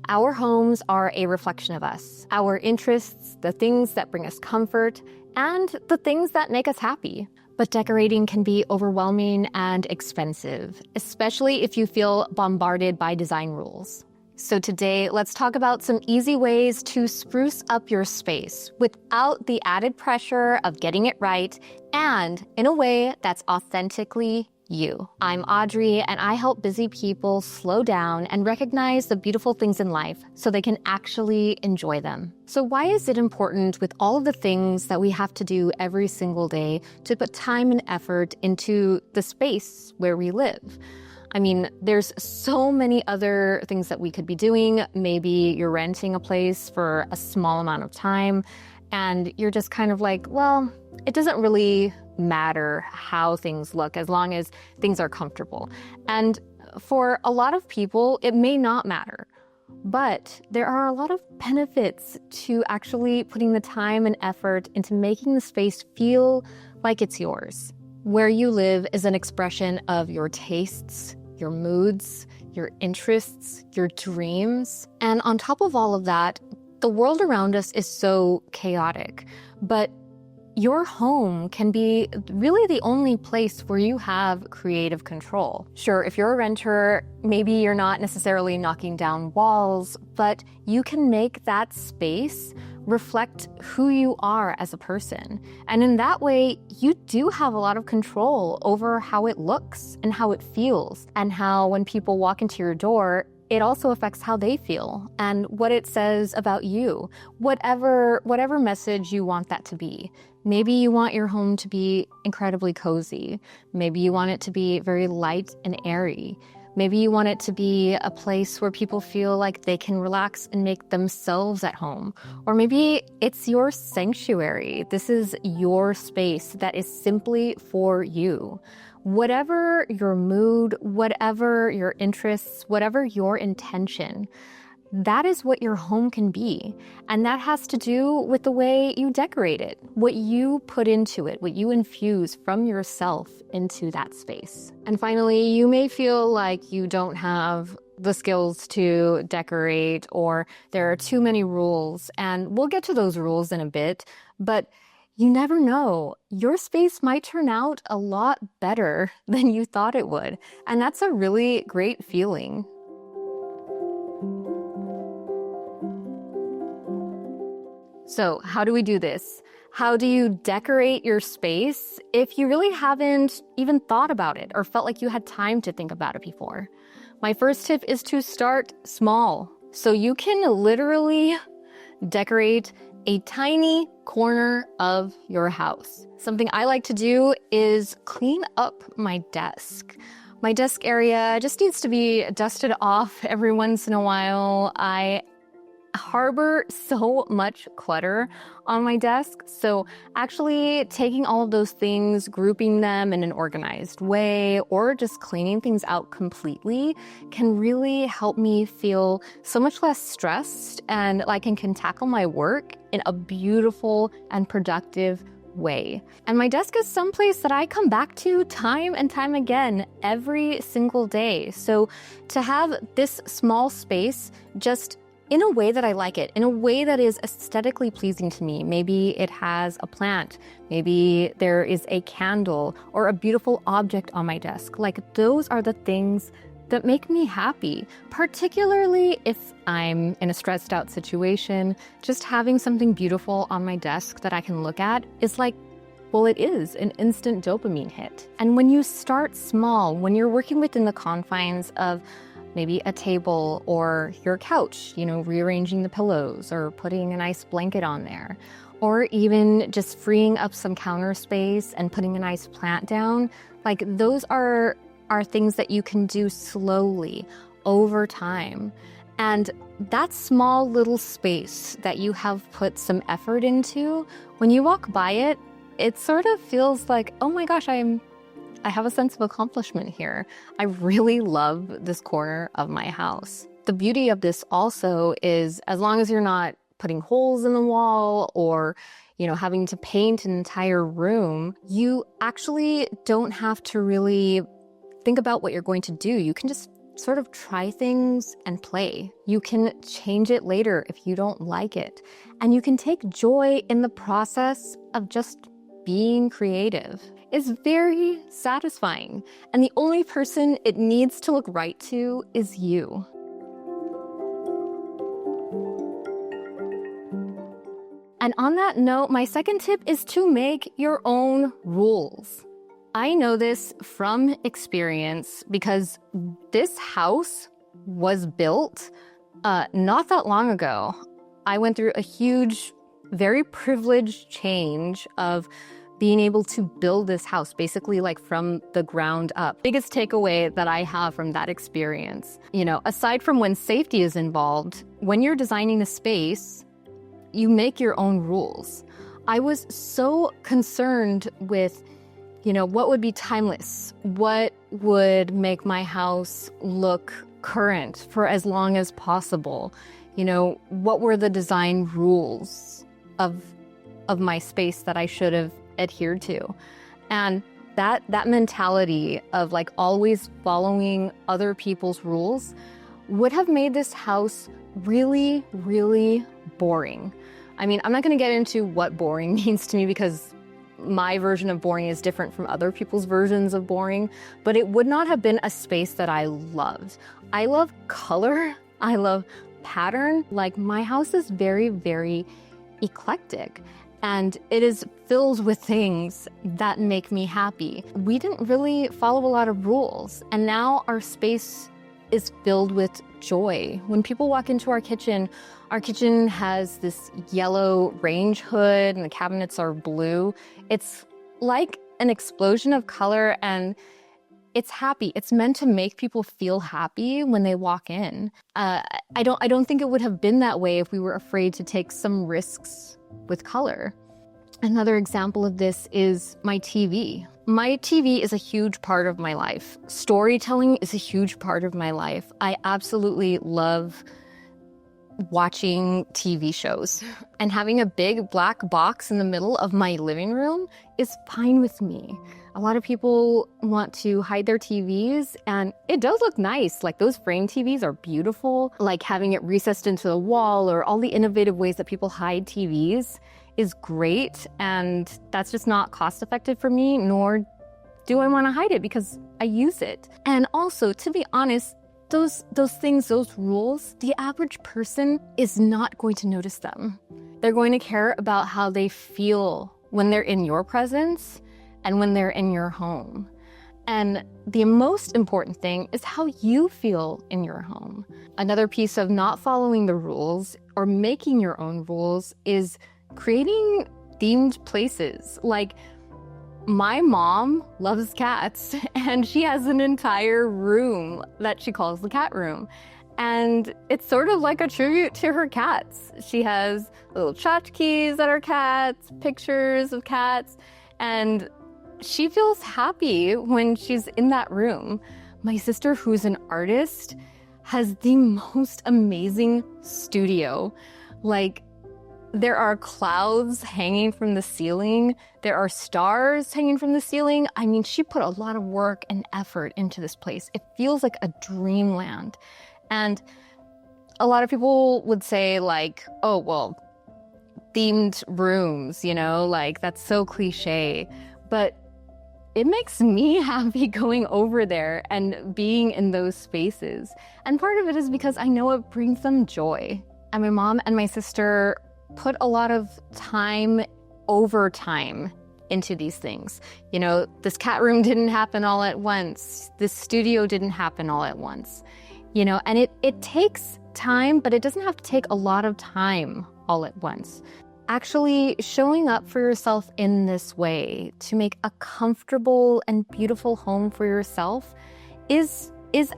Our homes are a reflection of us, our interests, the things that bring us comfort, and the things that make us happy. But decorating can be overwhelming and expensive, especially if you feel bombarded by design rules. So today, let's talk about some easy ways to spruce up your space without the added pressure of getting it right and in a way that's authentically you. I'm Audrey, and I help busy people slow down and recognize the beautiful things in life so they can actually enjoy them. So why is it important with all of the things that we have to do every single day to put time and effort into the space where we live? I mean, there's so many other things that we could be doing. Maybe you're renting a place for a small amount of time and you're just kind of like, well, it doesn't really matter how things look as long as things are comfortable. And for a lot of people, it may not matter. But there are a lot of benefits to actually putting the time and effort into making the space feel like it's yours. Where you live is an expression of your tastes, your moods, your interests, your dreams. And on top of all of that, the world around us is so chaotic. But your home can be really the only place where you have creative control. Sure, if you're a renter, maybe you're not necessarily knocking down walls, but you can make that space reflect who you are as a person. And in that way, you do have a lot of control over how it looks and how it feels, and how when people walk into your door, it also affects how they feel and what it says about you, whatever message you want that to be. Maybe you want your home to be incredibly cozy. Maybe you want it to be very light and airy. Maybe you want it to be a place where people feel like they can relax and make themselves at home. Or maybe it's your sanctuary. This is your space that is simply for you. Whatever your mood, whatever your interests, whatever your intention, that is what your home can be. And that has to do with the way you decorate it, what you put into it, what you infuse from yourself into that space. And finally, you may feel like you don't have the skills to decorate, or there are too many rules. And we'll get to those rules in a bit, but you never know. Your space might turn out a lot better than you thought it would. And that's a really great feeling. So how do we do this? How do you decorate your space if you really haven't even thought about it or felt like you had time to think about it before? My first tip is to start small. So you can literally decorate a tiny corner of your house. Something I like to do is clean up my desk. My desk area just needs to be dusted off every once in a while. I harbor so much clutter on my desk. So actually taking all of those things, grouping them in an organized way, or just cleaning things out completely can really help me feel so much less stressed and like I can tackle my work in a beautiful and productive way. And my desk is someplace that I come back to time and time again every single day. So to have this small space just in a way that I like it, in a way that is aesthetically pleasing to me. Maybe it has a plant, maybe there is a candle or a beautiful object on my desk. Like those are the things that make me happy, particularly if I'm in a stressed out situation. Just having something beautiful on my desk that I can look at is like, well, it is an instant dopamine hit. And when you start small, when you're working within the confines of maybe a table or your couch, rearranging the pillows or putting a nice blanket on there, or even just freeing up some counter space and putting a nice plant down, like those are things that you can do slowly over time. And that small little space that you have put some effort into, when you walk by it, it sort of feels like, oh my gosh, I have a sense of accomplishment here. I really love this corner of my house. The beauty of this also is, as long as you're not putting holes in the wall or, having to paint an entire room, you actually don't have to really think about what you're going to do. You can just sort of try things and play. You can change it later if you don't like it. And you can take joy in the process of just being creative. It's very satisfying. And the only person it needs to look right to is you. And on that note, my second tip is to make your own rules. I know this from experience because this house was built not that long ago. I went through a huge, very privileged change of being able to build this house, basically like from the ground up. Biggest takeaway that I have from that experience, aside from when safety is involved, when you're designing a space, you make your own rules. I was so concerned with, what would be timeless? What would make my house look current for as long as possible? What were the design rules of my space that I should have adhered to? And that mentality of like always following other people's rules would have made this house really, really boring. I mean, I'm not going to get into what boring means to me because my version of boring is different from other people's versions of boring, but it would not have been a space that I loved. I love color. I love pattern. Like, my house is very, very eclectic, and it is filled with things that make me happy. We didn't really follow a lot of rules, and now our space is filled with joy. When people walk into our kitchen has this yellow range hood and the cabinets are blue. It's like an explosion of color, and it's happy. It's meant to make people feel happy when they walk in. I don't think it would have been that way if we were afraid to take some risks with color. Another example of this is my TV. My TV is a huge part of my life. Storytelling is a huge part of my life. I absolutely love watching TV shows, and having a big black box in the middle of my living room is fine with me. A lot of people want to hide their TVs, and it does look nice. Like, those frame TVs are beautiful. Like, having it recessed into the wall, or all the innovative ways that people hide TVs is great, and that's just not cost effective for me, nor do I want to hide it because I use it. And also, to be honest, those things, those rules, the average person is not going to notice them. They're going to care about how they feel when they're in your presence and when they're in your home. And the most important thing is how you feel in your home. Another piece of not following the rules or making your own rules is creating themed places. Like, my mom loves cats, and she has an entire room that she calls the cat room. And it's sort of like a tribute to her cats. She has little tchotchkes that are cats, pictures of cats, and she feels happy when she's in that room. My sister, who's an artist, has the most amazing studio. Like, there are clouds hanging from the ceiling. There are stars hanging from the ceiling. I mean, she put a lot of work and effort into this place. It feels like a dreamland. And a lot of people would say, like, oh, well, themed rooms, like, that's so cliche. But it makes me happy going over there and being in those spaces. And part of it is because I know it brings them joy. And my mom and my sister put a lot of time over time into these things. This cat room didn't happen all at once. This studio didn't happen all at once. And it takes time, but it doesn't have to take a lot of time all at once. Actually showing up for yourself in this way to make a comfortable and beautiful home for yourself is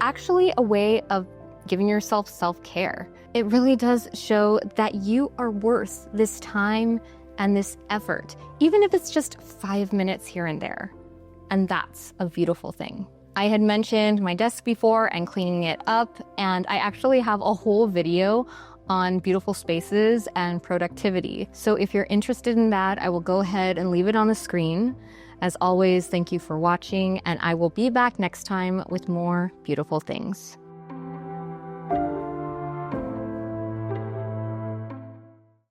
actually a way of giving yourself self-care. It really does show that you are worth this time and this effort, even if it's just 5 minutes here and there. And that's a beautiful thing. I had mentioned my desk before and cleaning it up, and I actually have a whole video on beautiful spaces and productivity. So if you're interested in that, I will go ahead and leave it on the screen. As always, thank you for watching, and I will be back next time with more beautiful things.